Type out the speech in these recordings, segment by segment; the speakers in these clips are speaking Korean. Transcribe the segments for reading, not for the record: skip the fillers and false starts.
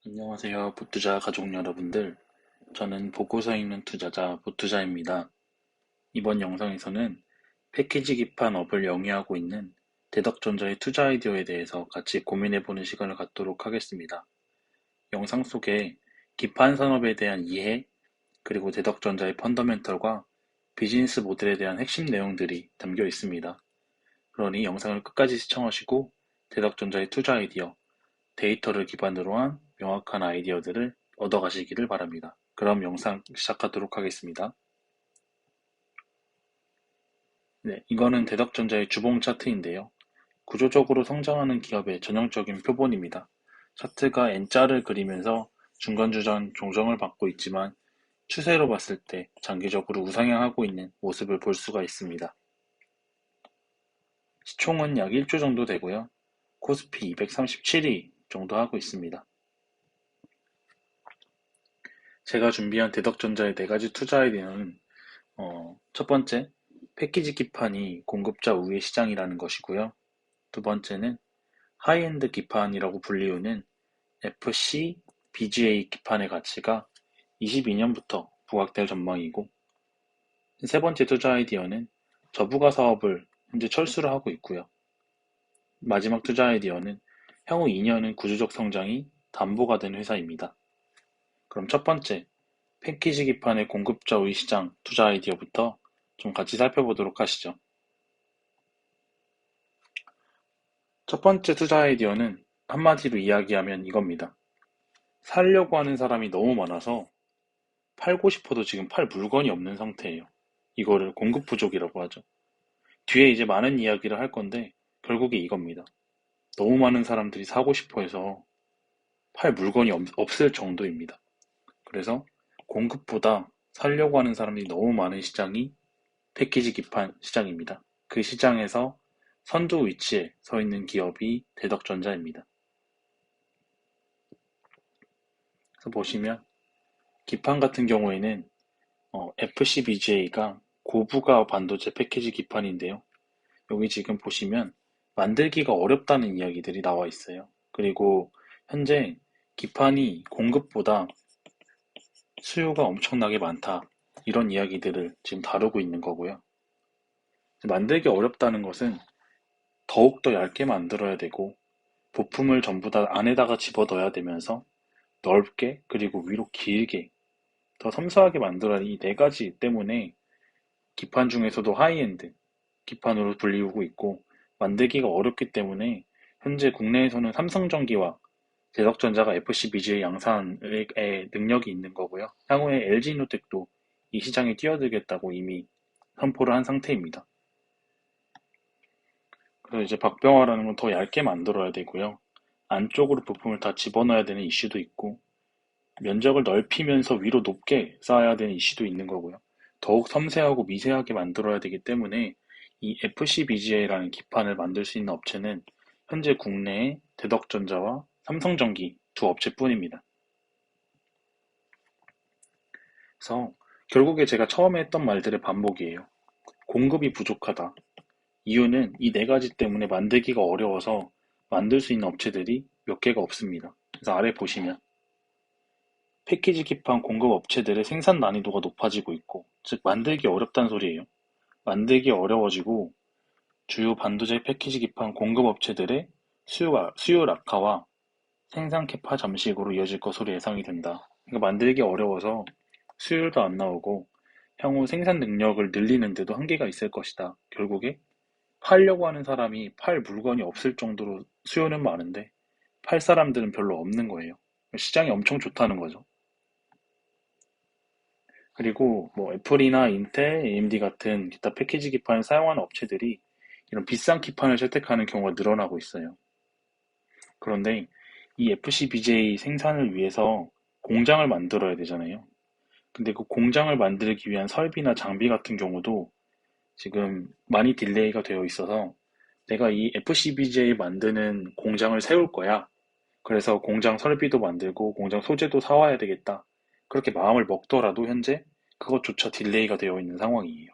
안녕하세요, 보투자 가족 여러분들. 저는 보고서 읽는 투자자 보투자입니다. 이번 영상에서는 패키지 기판 업을 영위하고 있는 대덕전자의 투자 아이디어에 대해서 같이 고민해보는 시간을 갖도록 하겠습니다. 영상 속에 기판 산업에 대한 이해, 그리고 대덕전자의 펀더멘털과 비즈니스 모델에 대한 핵심 내용들이 담겨 있습니다. 그러니 영상을 끝까지 시청하시고 대덕전자의 투자 아이디어, 데이터를 기반으로 한 명확한 아이디어들을 얻어가시기를 바랍니다. 그럼 영상 시작하도록 하겠습니다. 네, 이거는 대덕전자의 주봉 차트인데요. 구조적으로 성장하는 기업의 전형적인 표본입니다. 차트가 N자를 그리면서 중간주전 종정을 받고 있지만 추세로 봤을 때 장기적으로 우상향하고 있는 모습을 볼 수가 있습니다. 시총은 약 1조 정도 되고요. 코스피 237위 정도 하고 있습니다. 제가 준비한 대덕전자의 4가지 투자 아이디어는 첫 번째, 패키지 기판이 공급자 우회 시장이라는 것이고요. 두 번째는 하이엔드 기판이라고 불리우는 FC, BGA 기판의 가치가 22년부터 부각될 전망이고, 세 번째 투자 아이디어는 저부가 사업을 현재 철수를 하고 있고요. 마지막 투자 아이디어는 향후 2년은 구조적 성장이 담보가 된 회사입니다. 그럼 첫 번째, 패키지 기판의 공급자 우위 시장 투자 아이디어부터 좀 같이 살펴보도록 하시죠. 첫 번째 투자 아이디어는 한마디로 이야기하면 이겁니다. 사려고 하는 사람이 너무 많아서 팔고 싶어도 지금 팔 물건이 없는 상태예요. 이거를 공급 부족이라고 하죠. 뒤에 이제 많은 이야기를 할 건데 결국에 이겁니다. 너무 많은 사람들이 사고 싶어 해서 팔 물건이 없을 정도입니다. 그래서 공급보다 사려고 하는 사람이 너무 많은 시장이 패키지 기판 시장입니다. 그 시장에서 선두 위치에 서 있는 기업이 대덕전자입니다. 그래서 보시면 기판 같은 경우에는 FCBGA가 고부가 반도체 패키지 기판인데요. 여기 지금 보시면 만들기가 어렵다는 이야기들이 나와 있어요. 그리고 현재 기판이 공급보다 수요가 엄청나게 많다. 이런 이야기들을 지금 다루고 있는 거고요. 만들기 어렵다는 것은 더욱더 얇게 만들어야 되고 부품을 전부 다 안에다가 집어넣어야 되면서 넓게 그리고 위로 길게 더 섬세하게 만들어야 이 네 가지 때문에 기판 중에서도 하이엔드 기판으로 불리우고 있고 만들기가 어렵기 때문에 현재 국내에서는 삼성전기와 대덕전자가 FCBGA 양산의 능력이 있는 거고요. 향후에 LG이노텍도 이 시장에 뛰어들겠다고 이미 선포를 한 상태입니다. 그래서 이제 박병화라는 건 더 얇게 만들어야 되고요. 안쪽으로 부품을 다 집어넣어야 되는 이슈도 있고 면적을 넓히면서 위로 높게 쌓아야 되는 이슈도 있는 거고요. 더욱 섬세하고 미세하게 만들어야 되기 때문에 이 FCBGA라는 기판을 만들 수 있는 업체는 현재 국내에 대덕전자와 삼성전기 두 업체뿐입니다. 그래서 결국에 제가 처음에 했던 말들의 반복이에요. 공급이 부족하다. 이유는 이 네 가지 때문에 만들기가 어려워서 만들 수 있는 업체들이 몇 개가 없습니다. 그래서 아래 보시면 패키지 기판 공급 업체들의 생산 난이도가 높아지고 있고, 즉 만들기 어렵다는 소리예요. 만들기 어려워지고 주요 반도체 패키지 기판 공급 업체들의 수요 낙하와 생산 캐파 잠식으로 이어질 것으로 예상이 된다. 그러니까 만들기 어려워서 수율도 안 나오고 향후 생산 능력을 늘리는데도 한계가 있을 것이다. 결국에 팔려고 하는 사람이 팔 물건이 없을 정도로 수요는 많은데 팔 사람들은 별로 없는 거예요. 시장이 엄청 좋다는 거죠. 그리고 뭐 애플이나 인텔, AMD 같은 기타 패키지 기판을 사용하는 업체들이 이런 비싼 기판을 채택하는 경우가 늘어나고 있어요. 그런데 이 FCBJ 생산을 위해서 공장을 만들어야 되잖아요. 근데 그 공장을 만들기 위한 설비나 장비 같은 경우도 지금 많이 딜레이가 되어 있어서 내가 이 FCBJ 만드는 공장을 세울 거야. 그래서 공장 설비도 만들고 공장 소재도 사와야 되겠다. 그렇게 마음을 먹더라도 현재 그것조차 딜레이가 되어 있는 상황이에요.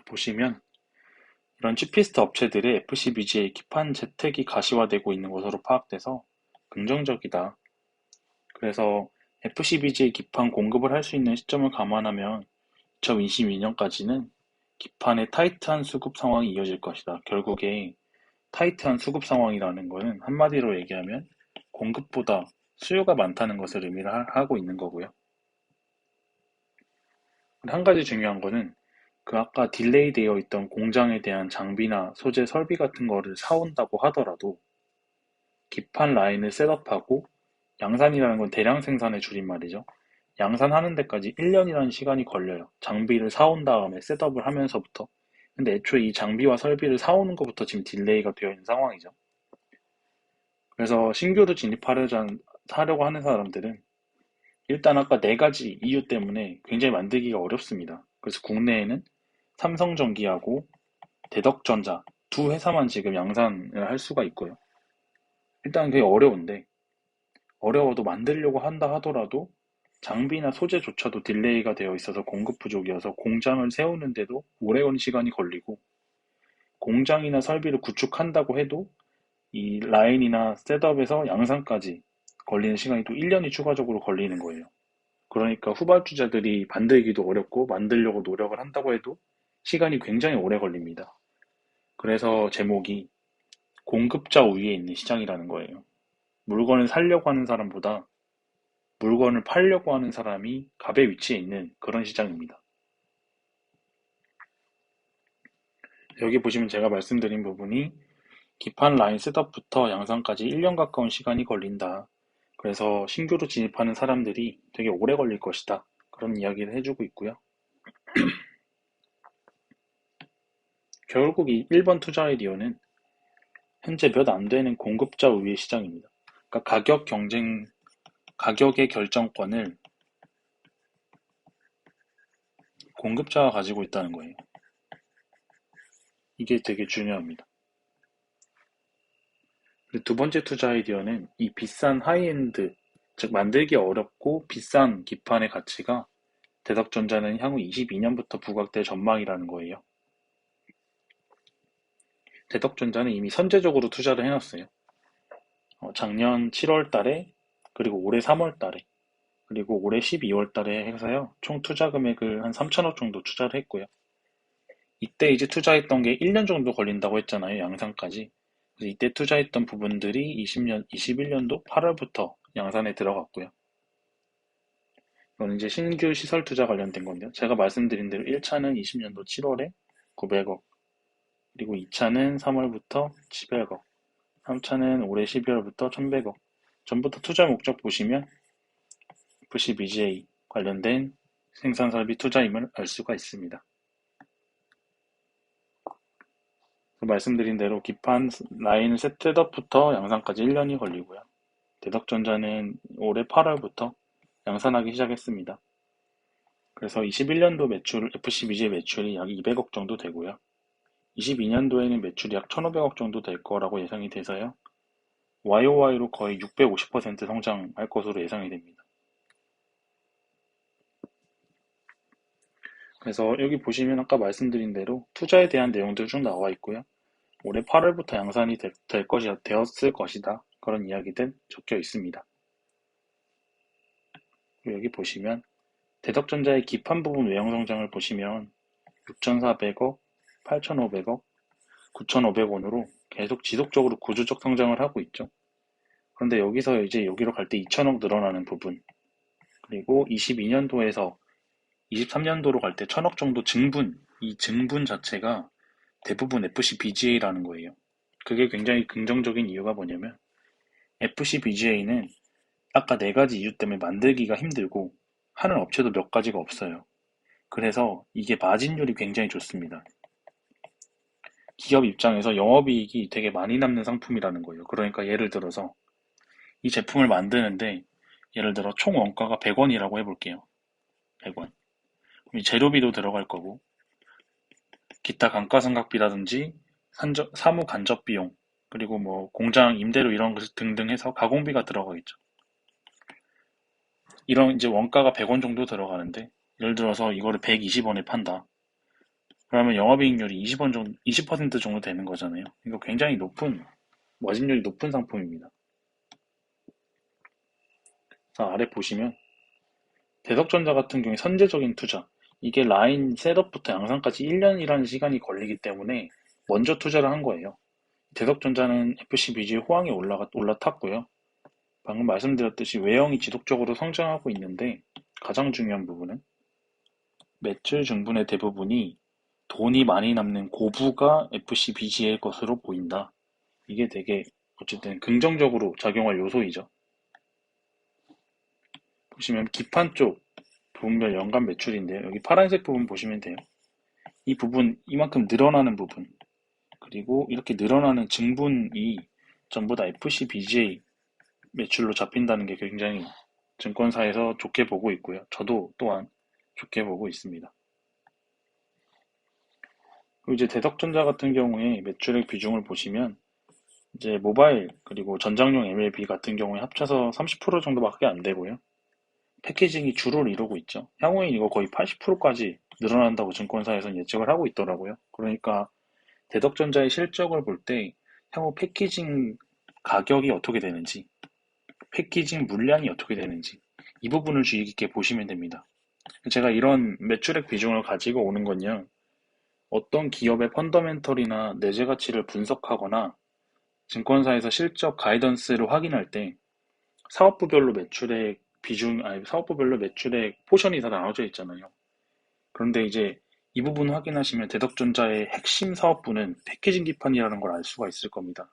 보시면 이런 치피스트 업체들의 FCBGA 기판 재택이 가시화되고 있는 것으로 파악돼서 긍정적이다. 그래서 FCBGA 기판 공급을 할 수 있는 시점을 감안하면 2022년까지는 기판의 타이트한 수급 상황이 이어질 것이다. 결국에 타이트한 수급 상황이라는 것은 한마디로 얘기하면 공급보다 수요가 많다는 것을 의미를 하고 있는 거고요. 한 가지 중요한 거는 그 아까 딜레이 되어 있던 공장에 대한 장비나 소재, 설비 같은 거를 사온다고 하더라도 기판 라인을 셋업하고 양산이라는 건 대량 생산의 줄임말이죠. 양산하는 데까지 1년이라는 시간이 걸려요. 장비를 사온 다음에 셋업을 하면서부터. 근데 애초에 이 장비와 설비를 사오는 것부터 지금 딜레이가 되어 있는 상황이죠. 그래서 신규로 하려고 하는 사람들은 일단 아까 네 가지 이유 때문에 굉장히 만들기가 어렵습니다. 그래서 국내에는 삼성전기하고 대덕전자 두 회사만 지금 양산을 할 수가 있고요. 일단 그게 어려운데 어려워도 만들려고 한다 하더라도 장비나 소재조차도 딜레이가 되어 있어서 공급 부족이어서 공장을 세우는데도 오래 건 시간이 걸리고 공장이나 설비를 구축한다고 해도 이 라인이나 셋업에서 양산까지 걸리는 시간이 또 1년이 추가적으로 걸리는 거예요. 그러니까 후발주자들이 만들기도 어렵고 만들려고 노력을 한다고 해도 시간이 굉장히 오래 걸립니다. 그래서 제목이 공급자 우위에 있는 시장이라는 거예요. 물건을 사려고 하는 사람보다 물건을 팔려고 하는 사람이 갑의 위치에 있는 그런 시장입니다. 여기 보시면 제가 말씀드린 부분이 기판 라인 셋업부터 양산까지 1년 가까운 시간이 걸린다. 그래서 신규로 진입하는 사람들이 되게 오래 걸릴 것이다. 그런 이야기를 해주고 있고요. 결국 이 1번 투자 아이디어는 현재 몇 안 되는 공급자 우위의 시장입니다. 그러니까 가격의 결정권을 공급자가 가지고 있다는 거예요. 이게 되게 중요합니다. 그리고 두 번째 투자 아이디어는 이 비싼 하이엔드, 즉 만들기 어렵고 비싼 기판의 가치가 대덕전자는 향후 22년부터 부각될 전망이라는 거예요. 대덕전자는 이미 선제적으로 투자를 해놨어요. 작년 7월 달에, 그리고 올해 3월 달에, 그리고 올해 12월 달에 해서요. 총 투자 금액을 한 3천억 정도 투자를 했고요. 이때 이제 투자했던 게 1년 정도 걸린다고 했잖아요. 양산까지. 그래서 이때 투자했던 부분들이 21년도 8월부터 양산에 들어갔고요. 이건 이제 신규 시설 투자 관련된 건데요. 제가 말씀드린 대로 1차는 20년도 7월에 900억, 그리고 2차는 3월부터 700억, 3차는 올해 12월부터 1100억. 전부 다 투자 목적 보시면 FCBGA 관련된 생산 설비 투자임을 알 수가 있습니다. 말씀드린 대로 기판 라인 셋업부터 양산까지 1년이 걸리고요. 대덕전자는 올해 8월부터 양산하기 시작했습니다. 그래서 21년도 매출, FCBG의 매출이 약 200억 정도 되고요. 22년도에는 매출이 약 1,500억 정도 될 거라고 예상이 돼서요. YOY로 거의 650% 성장할 것으로 예상이 됩니다. 그래서 여기 보시면 아까 말씀드린 대로 투자에 대한 내용들 쭉 나와 있고요. 올해 8월부터 양산이 되었을 것이다. 그런 이야기들 적혀 있습니다. 그리고 여기 보시면 대덕전자의 기판 부분 외형 성장을 보시면 6,400억, 8,500억, 9,500원으로 계속 지속적으로 구조적 성장을 하고 있죠. 그런데 여기서 이제 여기로 갈 때 2,000억 늘어나는 부분, 그리고 22년도에서 23년도로 갈 때 1,000억 정도 증분, 이 증분 자체가 대부분 FCBGA라는 거예요. 그게 굉장히 긍정적인 이유가 뭐냐면 FCBGA는 아까 네 가지 이유 때문에 만들기가 힘들고 하는 업체도 몇 가지가 없어요. 그래서 이게 마진율이 굉장히 좋습니다. 기업 입장에서 영업이익이 되게 많이 남는 상품이라는 거예요. 그러니까 예를 들어서 이 제품을 만드는데 예를 들어 총 원가가 100원이라고 해볼게요. 100원. 그럼 이 재료비도 들어갈 거고 기타 감가상각비라든지 사무 간접 비용 그리고 뭐 공장 임대료 이런 것 등등 해서 가공비가 들어가겠죠. 이런 이제 원가가 100원 정도 들어가는데 예를 들어서 이거를 120원에 판다. 그러면 영업이익률이 20원 정도, 20% 정도 되는 거잖아요. 이거 굉장히 높은, 마진율이 높은 상품입니다. 자, 아래 보시면 대덕전자 같은 경우에 선제적인 투자. 이게 라인 셋업부터 양산까지 1년이라는 시간이 걸리기 때문에 먼저 투자를 한 거예요. 대덕전자는 FCBG의 호황이 올라탔고요. 방금 말씀드렸듯이 외형이 지속적으로 성장하고 있는데 가장 중요한 부분은 매출 증분의 대부분이 돈이 많이 남는 고부가 FCBG의 것으로 보인다. 이게 되게 어쨌든 긍정적으로 작용할 요소이죠. 보시면 기판 쪽 부분별 연간 매출인데요. 여기 파란색 부분 보시면 돼요. 이 부분 이만큼 늘어나는 부분 그리고 이렇게 늘어나는 증분이 전부 다 FCBGA 매출로 잡힌다는 게 굉장히 증권사에서 좋게 보고 있고요. 저도 또한 좋게 보고 있습니다. 그리고 이제 대덕전자 같은 경우에 매출액 비중을 보시면 이제 모바일 그리고 전장용 MLB 같은 경우에 합쳐서 30% 정도밖에 안 되고요. 패키징이 주를 이루고 있죠. 향후엔 이거 거의 80%까지 늘어난다고 증권사에서는 예측을 하고 있더라고요. 그러니까 대덕전자의 실적을 볼 때 향후 패키징 가격이 어떻게 되는지, 패키징 물량이 어떻게 되는지 이 부분을 주의 깊게 보시면 됩니다. 제가 이런 매출액 비중을 가지고 오는 건요. 어떤 기업의 펀더멘털이나 내재 가치를 분석하거나 증권사에서 실적 가이던스를 확인할 때 사업부별로 매출액 비중, 아니 사업부별로 매출액 포션이 다 나눠져 있잖아요. 그런데 이제 이 부분 확인하시면 대덕전자의 핵심 사업부는 패키징 기판이라는 걸 알 수가 있을 겁니다.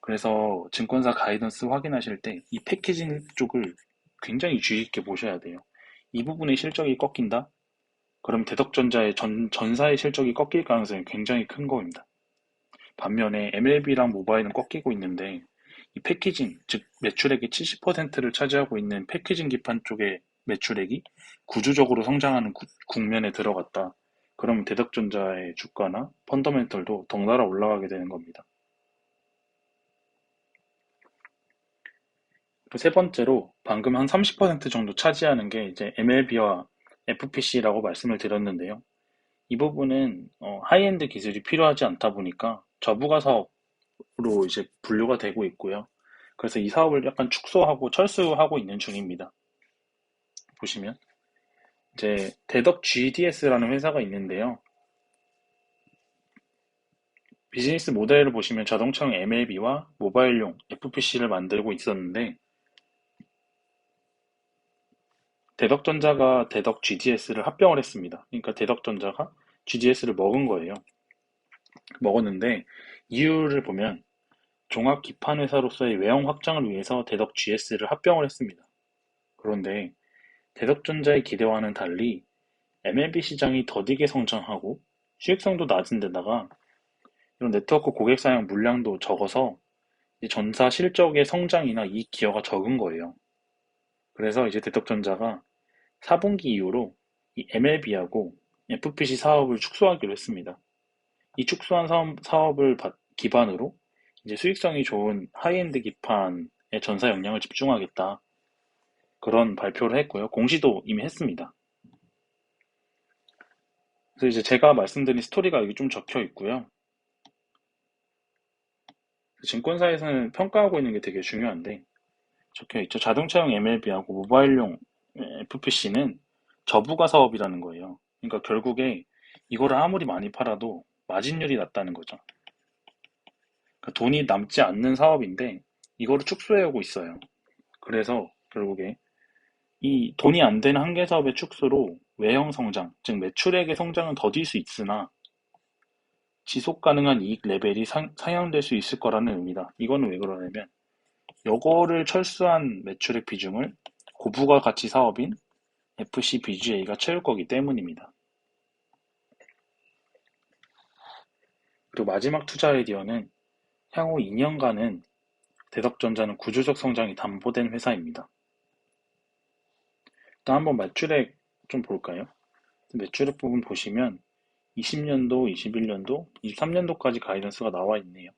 그래서 증권사 가이던스 확인하실 때 이 패키징 쪽을 굉장히 주의 깊게 보셔야 돼요. 이 부분의 실적이 꺾인다? 그럼 대덕전자의 전사의 실적이 꺾일 가능성이 굉장히 큰 겁니다. 반면에 MLB랑 모바일은 꺾이고 있는데 이 패키징, 즉 매출액의 70%를 차지하고 있는 패키징 기판 쪽의 매출액이 구조적으로 성장하는 국면에 들어갔다. 그럼 대덕전자의 주가나 펀더멘털도 덩달아 올라가게 되는 겁니다. 세 번째로 방금 한 30% 정도 차지하는 게 이제 MLB와 FPC라고 말씀을 드렸는데요. 이 부분은 하이엔드 기술이 필요하지 않다 보니까 저부가 사업으로 이제 분류가 되고 있고요. 그래서 이 사업을 약간 축소하고 철수하고 있는 중입니다. 보시면 이제 대덕 GDS라는 회사가 있는데요. 비즈니스 모델을 보시면 자동차용 MLB와 모바일용 FPC를 만들고 있었는데 대덕전자가 대덕 GDS를 합병을 했습니다. 그러니까 대덕전자가 GDS를 먹은 거예요. 먹었는데 이유를 보면 종합 기판 회사로서의 외형 확장을 위해서 대덕 GS를 합병을 했습니다. 그런데 대덕전자의 기대와는 달리 MLB 시장이 더디게 성장하고 수익성도 낮은 데다가 이런 네트워크 고객 사용 물량도 적어서 전사 실적의 성장이나 이익 기여가 적은 거예요. 그래서 이제 대덕전자가 4분기 이후로 이 MLB하고 FPC 사업을 축소하기로 했습니다. 이 축소한 사업을 기반으로 이제 수익성이 좋은 하이엔드 기판의 전사 역량을 집중하겠다. 그런 발표를 했고요. 공시도 이미 했습니다. 그래서 이제 제가 말씀드린 스토리가 여기 좀 적혀 있고요. 증권사에서는 평가하고 있는 게 되게 중요한데 적혀 있죠. 자동차용 MLB하고 모바일용 FPC는 저부가 사업이라는 거예요. 그러니까 결국에 이거를 아무리 많이 팔아도 마진율이 낮다는 거죠. 그러니까 돈이 남지 않는 사업인데 이거를 축소해오고 있어요. 그래서 결국에 이 돈이 안 되는 한계 사업의 축소로 외형 성장, 즉 매출액의 성장은 더딜 수 있으나 지속 가능한 이익 레벨이 상향될 수 있을 거라는 의미다. 이거는 왜 그러냐면 요거를 철수한 매출액 비중을 고부가 가치 사업인 FCBGA가 채울 거기 때문입니다. 그리고 마지막 투자 아이디어는 향후 2년간은 대덕전자는 구조적 성장이 담보된 회사입니다. 일단 한번 매출액 좀 볼까요? 매출액 부분 보시면 20년도, 21년도, 23년도까지 가이던스가 나와 있네요.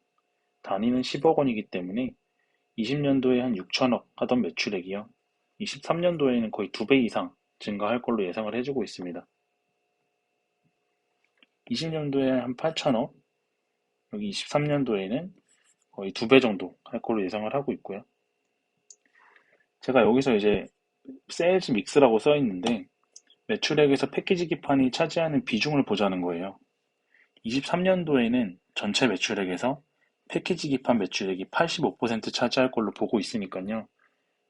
단위는 10억 원이기 때문에 20년도에 한 6천억 하던 매출액이요. 23년도에는 거의 2배 이상 증가할 걸로 예상을 해주고 있습니다. 20년도에 한 8천억, 여기 23년도에는 거의 2배 정도 할 걸로 예상을 하고 있고요. 제가 여기서 이제 세일즈 믹스라고 써 있는데 매출액에서 패키지 기판이 차지하는 비중을 보자는 거예요. 23년도에는 전체 매출액에서 패키지 기판 매출액이 85% 차지할 걸로 보고 있으니까요.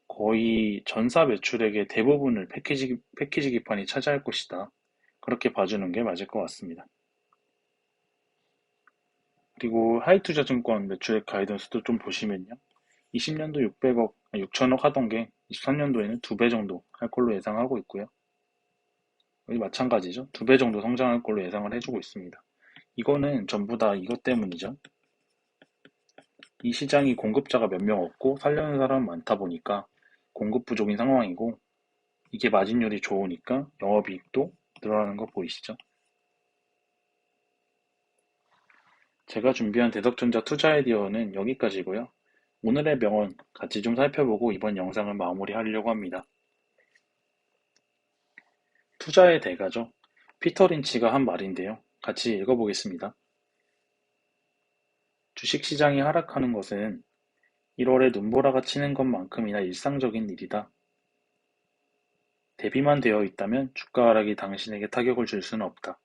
거의 전사 매출액의 대부분을 패키지 기판이 차지할 것이다. 그렇게 봐주는 게 맞을 것 같습니다. 그리고 하이투자증권 매출액 가이던스도 좀 보시면요. 20년도 6천억 하던 게 23년도에는 2배 정도 할 걸로 예상하고 있고요. 여기 마찬가지죠. 2배 정도 성장할 걸로 예상을 해주고 있습니다. 이거는 전부 다 이것 때문이죠. 이 시장이 공급자가 몇 명 없고 살려는 사람 많다 보니까 공급 부족인 상황이고 이게 마진율이 좋으니까 영업이익도 늘어나는 거 보이시죠? 제가 준비한 대덕전자 투자 아이디어는 여기까지고요. 오늘의 명언 같이 좀 살펴보고 이번 영상을 마무리하려고 합니다. 투자의 대가죠. 피터 린치가 한 말인데요. 같이 읽어보겠습니다. 주식시장이 하락하는 것은 1월에 눈보라가 치는 것만큼이나 일상적인 일이다. 대비만 되어 있다면 주가 하락이 당신에게 타격을 줄 수는 없다.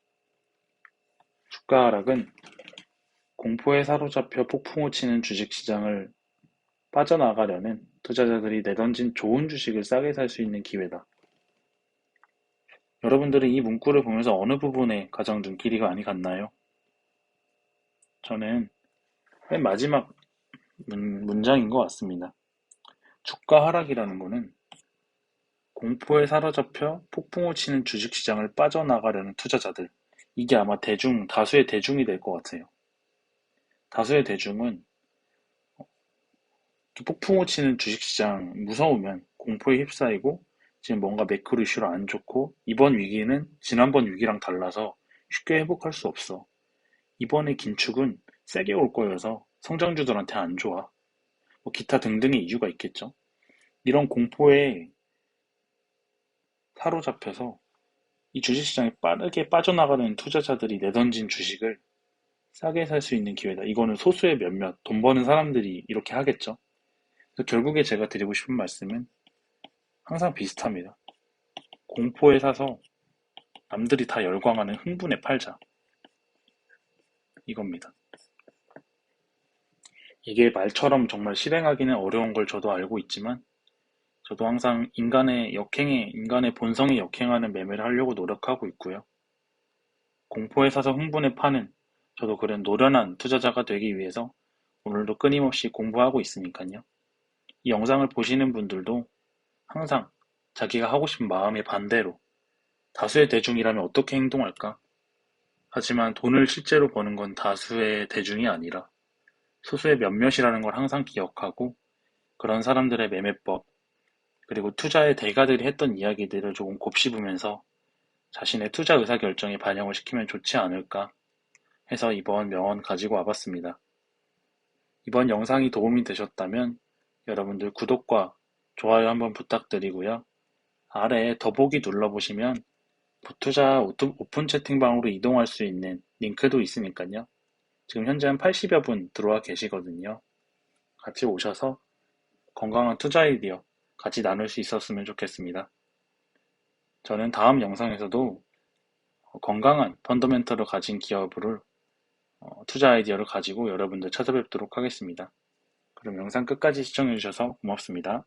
주가 하락은 공포에 사로잡혀 폭풍우 치는 주식시장을 빠져나가려는 투자자들이 내던진 좋은 주식을 싸게 살 수 있는 기회다. 여러분들은 이 문구를 보면서 어느 부분에 가장 눈길이 많이 갔나요? 저는 맨 마지막 문장인 것 같습니다. 주가 하락이라는 거는 공포에 사로잡혀 폭풍우 치는 주식시장을 빠져나가려는 투자자들. 이게 아마 다수의 대중이 될 것 같아요. 다수의 대중은 폭풍우 치는 주식시장 무서우면 공포에 휩싸이고 지금 뭔가 매크로 이슈로 안 좋고 이번 위기는 지난번 위기랑 달라서 쉽게 회복할 수 없어. 이번에 긴축은 세게 올 거여서 성장주들한테 안 좋아. 뭐 기타 등등의 이유가 있겠죠. 이런 공포에 사로잡혀서 이 주식시장에 빠르게 빠져나가는 투자자들이 내던진 주식을 싸게 살 수 있는 기회다. 이거는 소수의 몇몇 돈 버는 사람들이 이렇게 하겠죠. 그래서 결국에 제가 드리고 싶은 말씀은 항상 비슷합니다. 공포에 사서 남들이 다 열광하는 흥분에 팔자. 이겁니다. 이게 말처럼 정말 실행하기는 어려운 걸 저도 알고 있지만 저도 항상 인간의 본성에 역행하는 매매를 하려고 노력하고 있고요. 공포에 사서 흥분에 파는 저도 그런 노련한 투자자가 되기 위해서 오늘도 끊임없이 공부하고 있으니까요. 이 영상을 보시는 분들도 항상 자기가 하고 싶은 마음의 반대로 다수의 대중이라면 어떻게 행동할까? 하지만 돈을 실제로 버는 건 다수의 대중이 아니라 소수의 몇몇이라는 걸 항상 기억하고 그런 사람들의 매매법, 그리고 투자의 대가들이 했던 이야기들을 조금 곱씹으면서 자신의 투자 의사결정에 반영을 시키면 좋지 않을까 해서 이번 명언 가지고 와봤습니다. 이번 영상이 도움이 되셨다면 여러분들 구독과 좋아요 한번 부탁드리고요. 아래에 더보기 눌러보시면 부투자 오픈 채팅방으로 이동할 수 있는 링크도 있으니까요. 지금 현재 한 80여 분 들어와 계시거든요. 같이 오셔서 건강한 투자 아이디어 같이 나눌 수 있었으면 좋겠습니다. 저는 다음 영상에서도 건강한 펀더멘털을 가진 기업을 투자 아이디어를 가지고 여러분들 찾아뵙도록 하겠습니다. 그럼 영상 끝까지 시청해주셔서 고맙습니다.